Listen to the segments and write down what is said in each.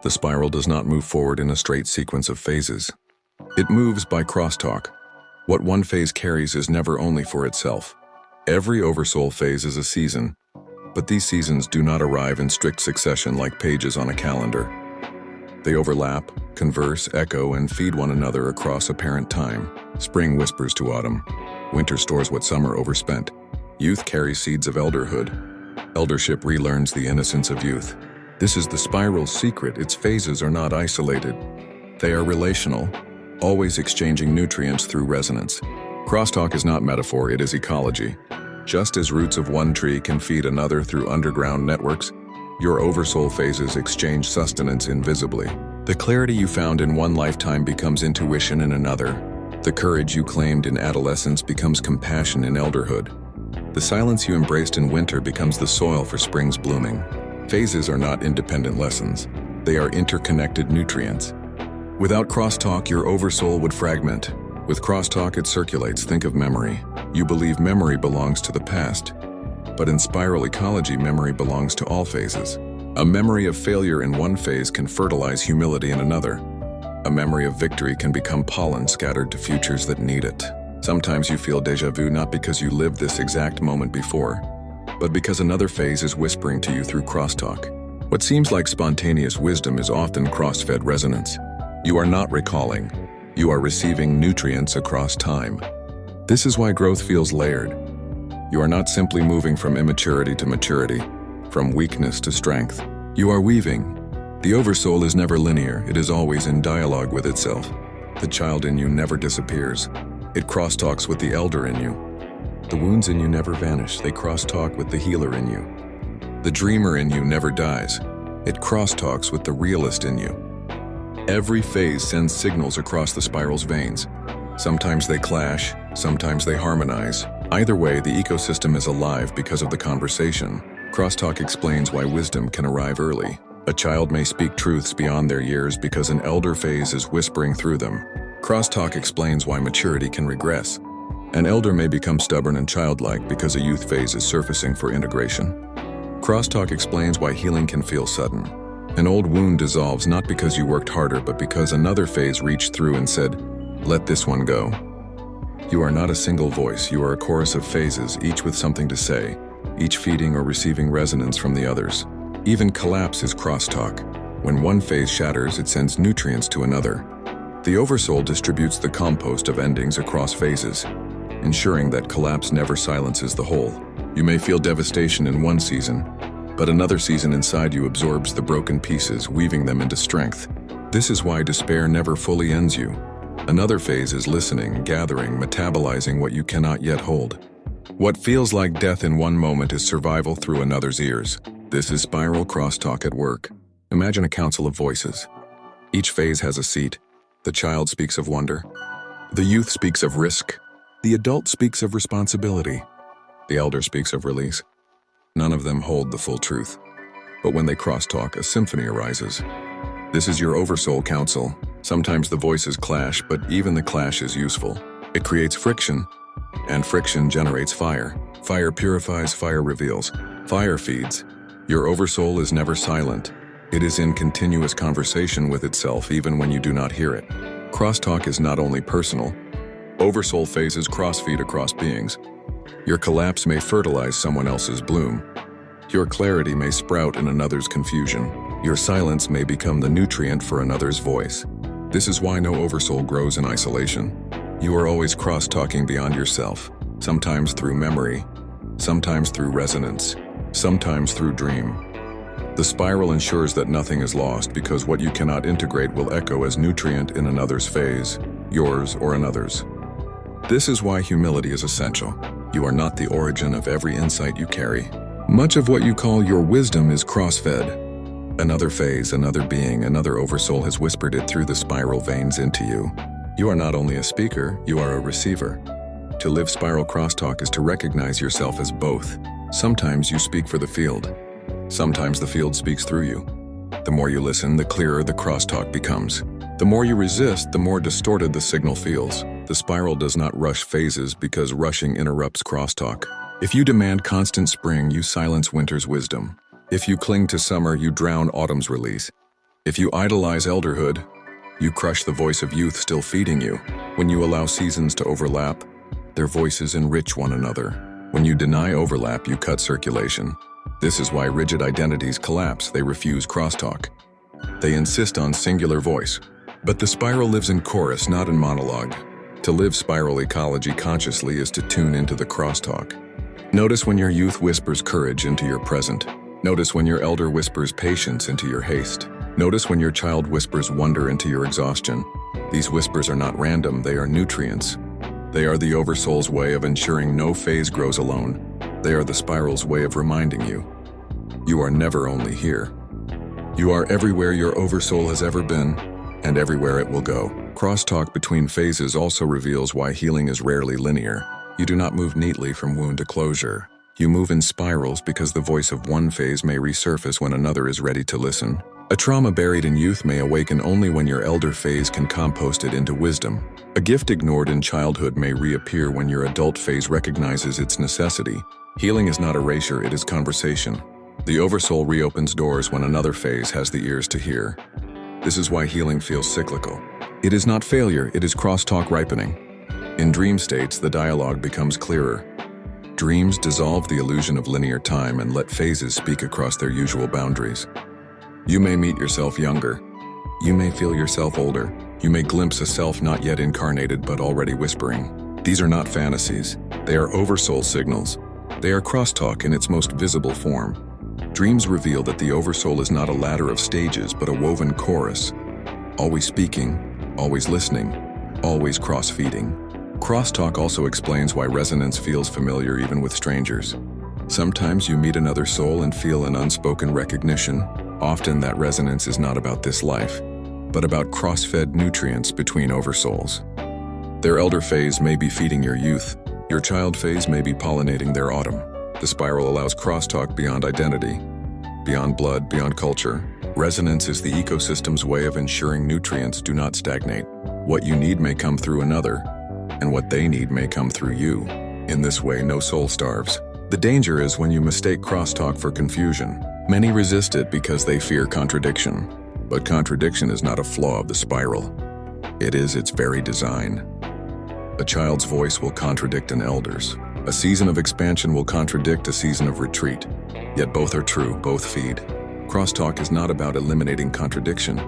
The spiral does not move forward in a straight sequence of phases. It moves by crosstalk. What one phase carries is never only for itself. Every Oversoul phase is a season, but these seasons do not arrive in strict succession like pages on a calendar. They overlap, converse, echo, and feed one another across apparent time. Spring whispers to autumn. Winter stores what summer overspent. Youth carries seeds of elderhood. Eldership relearns the innocence of youth. This is the spiral's secret. Its phases are not isolated. They are relational, always exchanging nutrients through resonance. Crosstalk is not metaphor, it is ecology. Just as roots of one tree can feed another through underground networks, your Oversoul phases exchange sustenance invisibly. The clarity you found in one lifetime becomes intuition in another. The courage you claimed in adolescence becomes compassion in elderhood. The silence you embraced in winter becomes the soil for spring's blooming. Phases are not independent lessons. They are interconnected nutrients. Without crosstalk, your Oversoul would fragment. With crosstalk, it circulates. Think of memory. You believe memory belongs to the past. But in spiral ecology, memory belongs to all phases. A memory of failure in one phase can fertilize humility in another. A memory of victory can become pollen scattered to futures that need it. Sometimes you feel déjà vu not because you lived this exact moment before, but because another phase is whispering to you through crosstalk. What seems like spontaneous wisdom is often cross-fed resonance. You are not recalling. You are receiving nutrients across time. This is why growth feels layered. You are not simply moving from immaturity to maturity, from weakness to strength. You are weaving. The Oversoul is never linear. It is always in dialogue with itself. The child in you never disappears. It crosstalks with the elder in you. The wounds in you never vanish. They crosstalk with the healer in you. The dreamer in you never dies. It crosstalks with the realist in you. Every phase sends signals across the spiral's veins. Sometimes they clash, sometimes they harmonize. Either way, the ecosystem is alive because of the conversation. Crosstalk explains why wisdom can arrive early. A child may speak truths beyond their years because an elder phase is whispering through them. Crosstalk explains why maturity can regress. An elder may become stubborn and childlike because a youth phase is surfacing for integration. Crosstalk explains why healing can feel sudden. An old wound dissolves not because you worked harder, but because another phase reached through and said, "Let this one go." You are not a single voice. You are a chorus of phases, each with something to say, each feeding or receiving resonance from the others. Even collapse is crosstalk. When one phase shatters, it sends nutrients to another. The Oversoul distributes the compost of endings across phases, ensuring that collapse never silences the whole. You may feel devastation in one season, but another season inside you absorbs the broken pieces, weaving them into strength. This is why despair never fully ends you. Another phase is listening, gathering, metabolizing what you cannot yet hold. What feels like death in one moment is survival through another's ears. This is spiral crosstalk at work. Imagine a council of voices. Each phase has a seat. The child speaks of wonder. The youth speaks of risk. The adult speaks of responsibility. The elder speaks of release. None of them hold the full truth. But when they crosstalk, a symphony arises. This is your Oversoul council. Sometimes the voices clash, but even the clash is useful. It creates friction, and friction generates fire. Fire purifies, fire reveals. Fire feeds. Your Oversoul is never silent. It is in continuous conversation with itself even when you do not hear it. Crosstalk is not only personal. Oversoul phases crossfeed across beings. Your collapse may fertilize someone else's bloom. Your clarity may sprout in another's confusion. Your silence may become the nutrient for another's voice. This is why no Oversoul grows in isolation. You are always cross-talking beyond yourself, sometimes through memory, sometimes through resonance, sometimes through dream. The spiral ensures that nothing is lost because what you cannot integrate will echo as nutrient in another's phase, yours or another's. This is why humility is essential. You are not the origin of every insight you carry. Much of what you call your wisdom is cross-fed. Another phase, another being, another oversoul has whispered it through the spiral veins into you. You are not only a speaker, you are a receiver. To live spiral crosstalk is to recognize yourself as both. Sometimes you speak for the field. Sometimes the field speaks through you. The more you listen, the clearer the crosstalk becomes. The more you resist, the more distorted the signal feels. The spiral does not rush phases because rushing interrupts crosstalk. If you demand constant spring, you silence winter's wisdom. If you cling to summer, you drown autumn's release. If you idolize elderhood, you crush the voice of youth still feeding you. When you allow seasons to overlap, their voices enrich one another. When you deny overlap, you cut circulation. This is why rigid identities collapse. They refuse crosstalk. They insist on singular voice. But the spiral lives in chorus, not in monologue. To live spiral ecology consciously is to tune into the crosstalk. Notice when your youth whispers courage into your present. Notice when your elder whispers patience into your haste. Notice when your child whispers wonder into your exhaustion. These whispers are not random, they are nutrients. They are the Oversoul's way of ensuring no phase grows alone. They are the spiral's way of reminding you. You are never only here. You are everywhere your Oversoul has ever been, and everywhere it will go. Crosstalk between phases also reveals why healing is rarely linear. You do not move neatly from wound to closure. You move in spirals because the voice of one phase may resurface when another is ready to listen. A trauma buried in youth may awaken only when your elder phase can compost it into wisdom. A gift ignored in childhood may reappear when your adult phase recognizes its necessity. Healing is not erasure, it is conversation. The Oversoul reopens doors when another phase has the ears to hear. This is why healing feels cyclical. It is not failure, it is crosstalk ripening. In dream states, the dialogue becomes clearer. Dreams dissolve the illusion of linear time and let phases speak across their usual boundaries. You may meet yourself younger. You may feel yourself older. You may glimpse a self not yet incarnated but already whispering. These are not fantasies. They are Oversoul signals. They are crosstalk in its most visible form. Dreams reveal that the Oversoul is not a ladder of stages but a woven chorus. Always speaking, always listening, always cross-feeding. Crosstalk also explains why resonance feels familiar even with strangers. Sometimes you meet another soul and feel an unspoken recognition. Often that resonance is not about this life, but about cross-fed nutrients between Oversouls. Their elder phase may be feeding your youth. Your child phase may be pollinating their autumn. The spiral allows crosstalk beyond identity, beyond blood, beyond culture. Resonance is the ecosystem's way of ensuring nutrients do not stagnate. What you need may come through another, and what they need may come through you. In this way, no soul starves. The danger is when you mistake crosstalk for confusion. Many resist it because they fear contradiction. But contradiction is not a flaw of the spiral. It is its very design. A child's voice will contradict an elder's. A season of expansion will contradict a season of retreat. Yet both are true, both feed. Crosstalk is not about eliminating contradiction.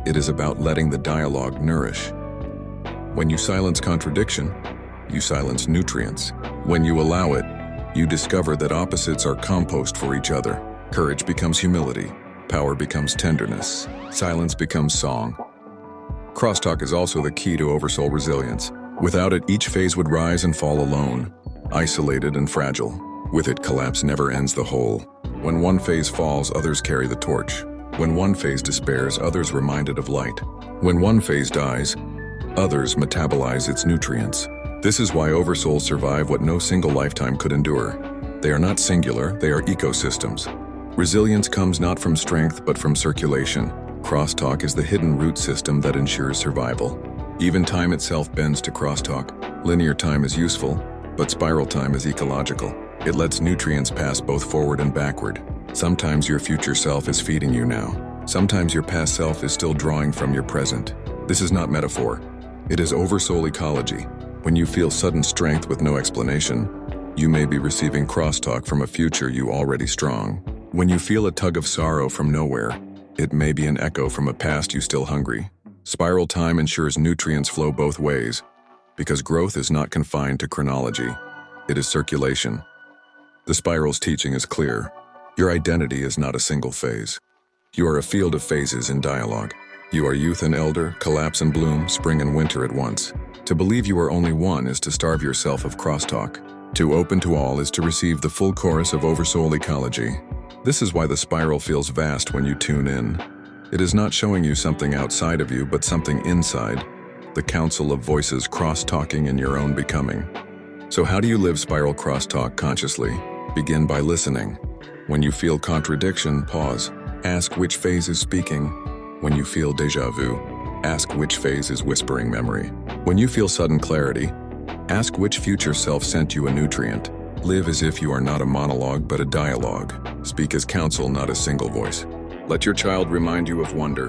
It is about letting the dialogue nourish. When you silence contradiction, you silence nutrients. When you allow it, you discover that opposites are compost for each other. Courage becomes humility. Power becomes tenderness. Silence becomes song. Crosstalk is also the key to Oversoul resilience. Without it, each phase would rise and fall alone, isolated and fragile. With it, collapse never ends the whole. When one phase falls, others carry the torch. When one phase despairs, others reminded of light. When one phase dies, others metabolize its nutrients. This is why Oversouls survive what no single lifetime could endure. They are not singular, they are ecosystems. Resilience comes not from strength, but from circulation. Crosstalk is the hidden root system that ensures survival. Even time itself bends to crosstalk. Linear time is useful, but spiral time is ecological. It lets nutrients pass both forward and backward. Sometimes your future self is feeding you now. Sometimes your past self is still drawing from your present. This is not metaphor. It is Oversoul ecology. When you feel sudden strength with no explanation, you may be receiving crosstalk from a future you already strong. When you feel a tug of sorrow from nowhere, it may be an echo from a past you still hungry. Spiral time ensures nutrients flow both ways, because growth is not confined to chronology. It is circulation. The spiral's teaching is clear. Your identity is not a single phase. You are a field of phases in dialogue. You are youth and elder, collapse and bloom, spring and winter at once. To believe you are only one is to starve yourself of crosstalk. To open to all is to receive the full chorus of Oversoul Ecology. This is why the spiral feels vast when you tune in. It is not showing you something outside of you, but something inside. The council of voices cross-talking in your own becoming. So how do you live spiral crosstalk consciously? Begin by listening. When you feel contradiction, pause. Ask which phase is speaking. When you feel déjà vu, ask which phase is whispering memory. When you feel sudden clarity, ask which future self sent you a nutrient. Live as if you are not a monologue but a dialogue. Speak as counsel, not a single voice. Let your child remind you of wonder.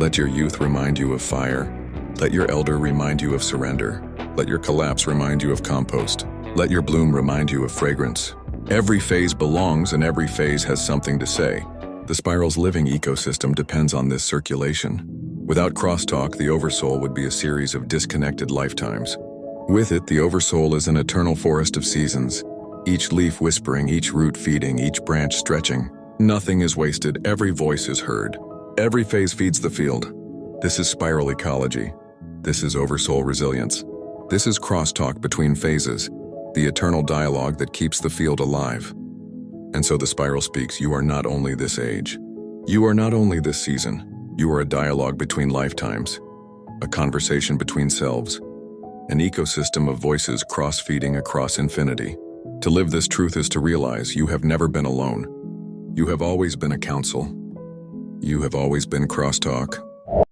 Let your youth remind you of fire. Let your elder remind you of surrender. Let your collapse remind you of compost. Let your bloom remind you of fragrance. Every phase belongs and every phase has something to say. The spiral's living ecosystem depends on this circulation. Without crosstalk, the Oversoul would be a series of disconnected lifetimes. With it, the Oversoul is an eternal forest of seasons. Each leaf whispering, each root feeding, each branch stretching. Nothing is wasted, every voice is heard. Every phase feeds the field. This is spiral ecology. This is Oversoul resilience. This is crosstalk between phases, the eternal dialogue that keeps the field alive. And so the spiral speaks, you are not only this age. You are not only this season. You are a dialogue between lifetimes, a conversation between selves, an ecosystem of voices cross-feeding across infinity. To live this truth is to realize you have never been alone. You have always been a counsel. You have always been crosstalk.